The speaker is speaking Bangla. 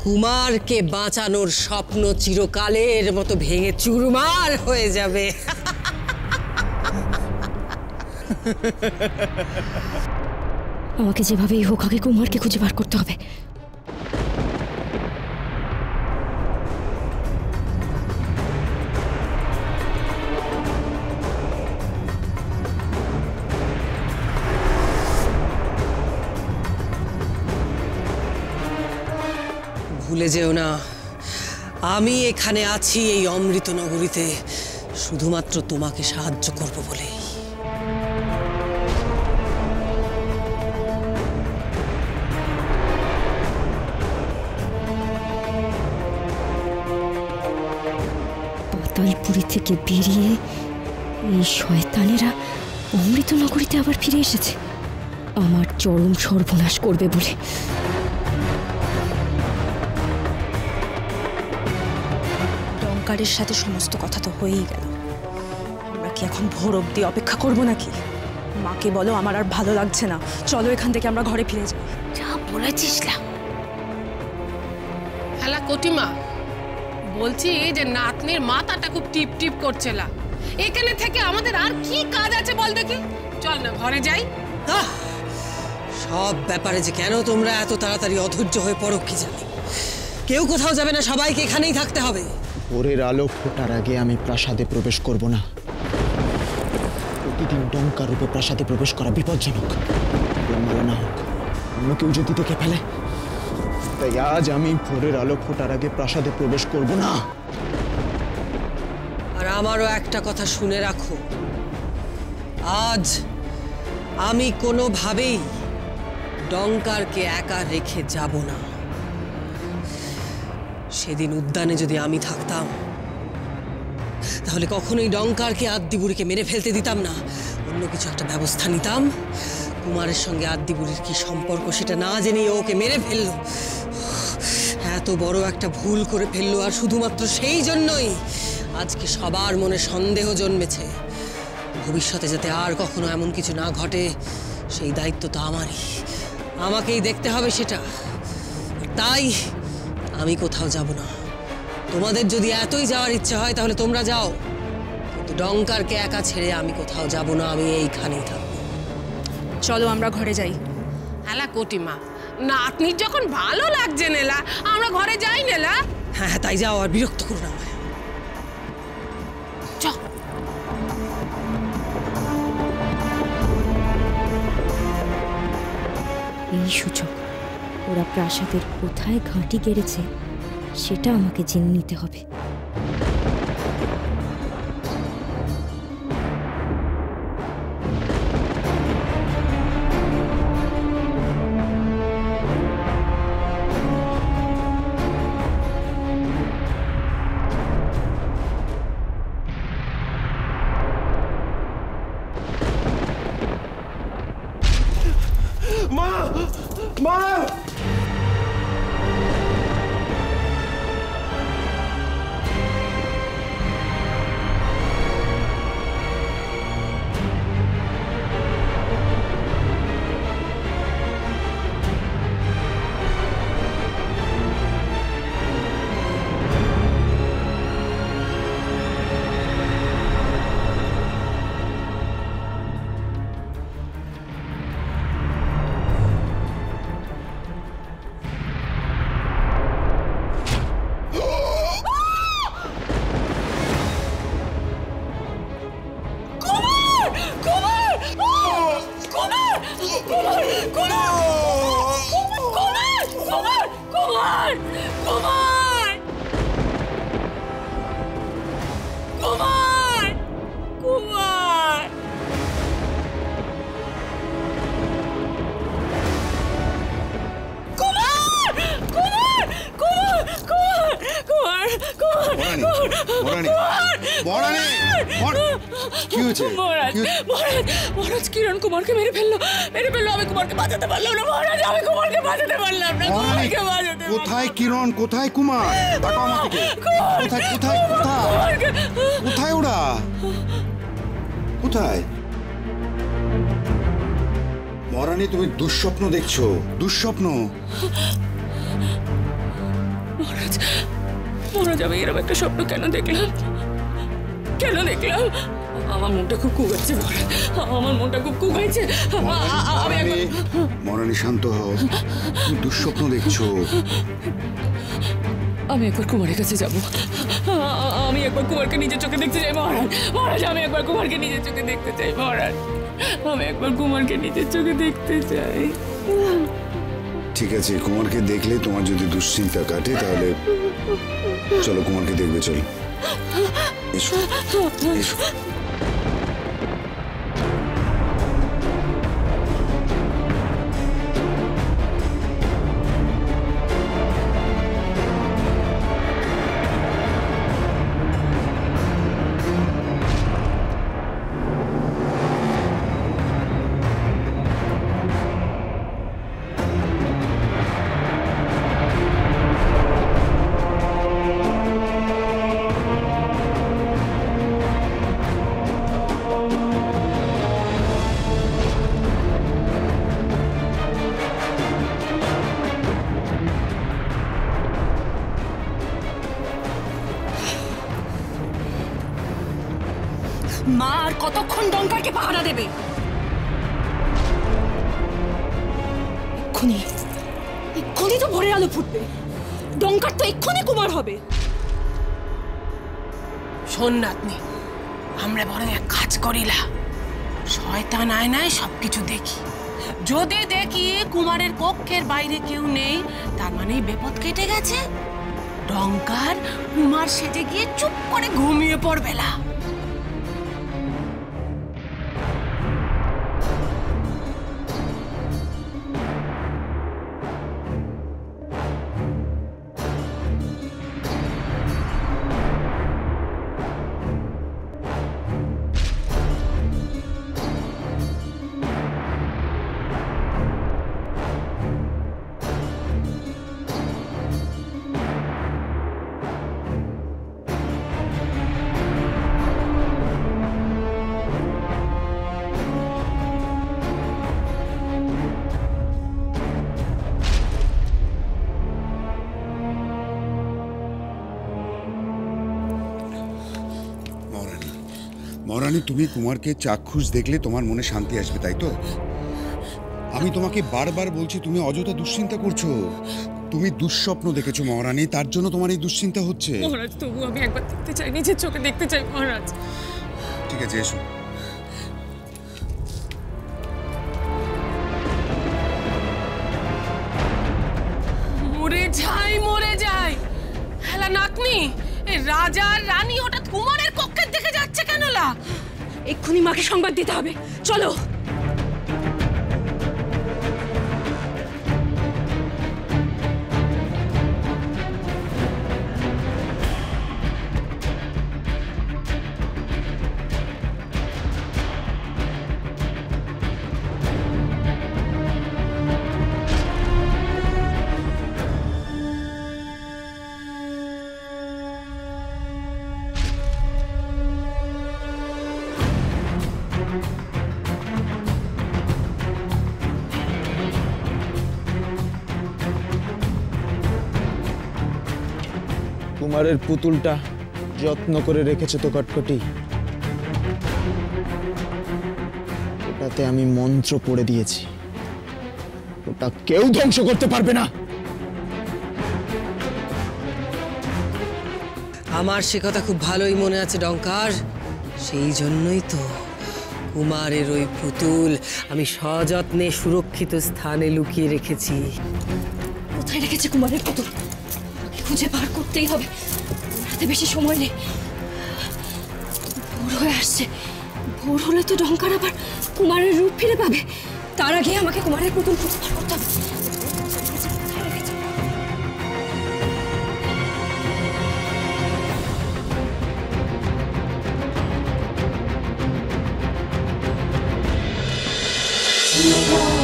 কুমারকে বাঁচানোর স্বপ্ন চিরকালের মতো ভেঙে চুরমার হয়ে যাবে। আমাকে যেভাবেই হোক আগে কুমারকে খুঁজে বার করতে হবে। ভুলে যেও না, আমি এখানে আছি এই অমৃত নগরীতে শুধুমাত্র তোমাকে সাহায্য করব বলেই। পাতালপুরী থেকে বেরিয়ে এই শয়তানেরা অমৃত নগরীতে আবার ফিরে এসেছে আমার চরম সর্বনাশ করবে বলে। ডঙ্কারের সাথে সমস্ত কথা তো হয়েই গেল। আমরা কি এখন ভোর অবধি অপেক্ষা করব নাকি? মাকে বলো আমার আর ভালো লাগছে না, চলো এখান থেকে আমরা ঘরে ফিরে যাই। যা বলেছিস না। হ্যালা কটিমা, বলছি যে নাতনির মাথাটা খুব টিপ টিপ করছিল। এখানে থেকে আমাদের আর কি কাজ আছে বল দেখি, চল না ঘরে যাই। সব ব্যাপারে যে কেন তোমরা এত তাড়াতাড়ি অধৈর্য হয়ে পড়ো কি জানি। কেউ কোথাও যাবে না, সবাইকে এখানেই থাকতে হবে। ভোরের আলো ফোটার আগে আমি প্রাসাদে প্রবেশ করব না। প্রতিদিন ডঙ্কা রূপে প্রাসাদে প্রবেশ করা বিপজ্জনক। মালা না হোক, অন্য কেউ যদি দেখে ফেলে। তাই আজ আমি ভোরের আলো ফোটার আগে প্রাসাদে প্রবেশ করব না। আর আমারও একটা কথা শুনে রাখো, আজ আমি কোনোভাবেই ডঙ্কারকে একা রেখে যাব না। সেদিন উদ্যানে যদি আমি থাকতাম তাহলে কখনোই ডঙ্কারকে আদ্যিবুড়িকে মেরে ফেলতে দিতাম না। অন্য কিছু একটা ব্যবস্থা নিতাম। কুমারের সঙ্গে আদ্যিবুড়ির কি সম্পর্ক সেটা না জেনেই ওকে মেরে ফেললো। এত বড় একটা ভুল করে ফেললো, আর শুধুমাত্র সেই জন্যই আজকে সবার মনে সন্দেহ জন্মেছে। ভবিষ্যতে যাতে আর কখনো এমন কিছু না ঘটে সেই দায়িত্ব তো আমারই, আমাকেই দেখতে হবে সেটা। তাই আমি কোথাও যাব না। তোমাদের যদি এতই যাওয়ার ইচ্ছে হয় তাহলে তোমরা যাও, কিন্তু ডঙ্কারকে একা ছেড়ে আমি কোথাও যাব না, আমি এইখানেই থাকবো। চলো আমরা ঘরে যাই। হ্যালা কটিমা, নাতনির যখন ভালো লাগছে নেলা, আমরা ঘরে যাই নেলা। হ্যাঁ হ্যাঁ, তাই যাও, আর বিরক্ত করো না আমায়। চল। এই সুযোগ, ওরা প্রাসাদের কোথায় ঘাঁটি গেড়েছে সেটা আমাকে জেনে নিতে হবে। মা, মা! মহারাজ কিরণ কুমারকে মেরে ফেললো। আমি কুমারকে বাঁচাতে পারলাম না মহারাজ, আমি কুমারকে বাঁচাতে পারলাম না। কোথায় কিরণ, কোথায় কুমার? কোথায় কোথায় কোথায় কোথায় ওরা? কোথায়? মহারানী, তুমি দুঃস্বপ্ন দেখছো। দুঃস্বপ্ন? মহারাজ আমি এরকম একটা স্বপ্ন কেন দেখলাম? আমার মনটা খুব কুগাচ্ছে মহারাজ, আমার মনটা খুব কুগাইছে। মহারানী শান্ত হও, তুমি দুঃস্বপ্ন দেখছো। আমি একবার কুমারের কাছে যাব, আমি একবার কুমারকে নিজের চোখে দেখতে চাই মহারাজ। আমি একবার কুমারকে নিজের চোখে দেখতে চাই মহারাজ, আমি একবার কুমারকে নিজের চোখে দেখতে চাই। ঠিক আছে, কুমারকে দেখলে তোমার যদি দুশ্চিন্তা কাটে তাহলে চলো কুমারকে দেখবে, চলো এসো এসো। মা আর কতক্ষণ ডঙ্কারকে পাহারা দেবে? এক্ষুনি তো ভোরের আলো ফুটবে, ডঙ্কার তো এক্ষুনি কুমার হবে। শোন নাতনি, আমরা বরং এক কাজ করিলা, শয়তান আয়নায় সবকিছু দেখি। যদি দেখি কুমারের কক্ষের বাইরে কেউ নেই, তার মানে বিপদ কেটে গেছে। ডঙ্কার কুমার সেজে গিয়ে চুপ করে ঘুমিয়ে পড়বে না। মহারানী, তুমি কুমারকে চাক্ষুষ দেখলে তোমার মনে শান্তি আসবে, তাই তো? আমি তোমাকে বারবার বলছি তুমি অযথা দুশ্চিন্তা করছো। তুমি দুঃস্বপ্ন দেখেছো মহারানী, তার জন্য তোমার এই দুশ্চিন্তা হচ্ছে। মহারাজ তবু আমি একবার দেখতে চাই, নিজের চোখে দেখতে চাই মহারাজ। ঠিক আছে, এসো। মরে যাই হেলা নাতনি, রাজা আর রানী হঠাৎ কুমারের কক্ষের দিকে যাচ্ছে কেন? লা এক্ষুনি মাকে সংবাদ দিতে হবে, চলো। কুমারের পুতুলটা যত্ন করে রেখেছে তো কটকটি, ওটাতে আমি মন্ত্র পড়ে দিয়েছি, ওটা কেউ ধ্বংস করতে পারবে না। আমার সে কথা খুব ভালোই মনে আছে ডঙ্কার, সেই জন্যই তো কুমারের ওই পুতুল আমি সযত্নে সুরক্ষিত স্থানে লুকিয়ে রেখেছি। কোথায় রেখেছে কুমারের পুতুল? খুঁজে বার করতেই হবে, হাতে বেশি সময় নেই। ভোর হয়ে আসছে, ভোর হলে তো ডঙ্কার আবার কুমারের রূপ ফিরে পাবে। তার আগে আমাকে কুমারের পুতুল খুঁজে বার করতে হবে। Yeah.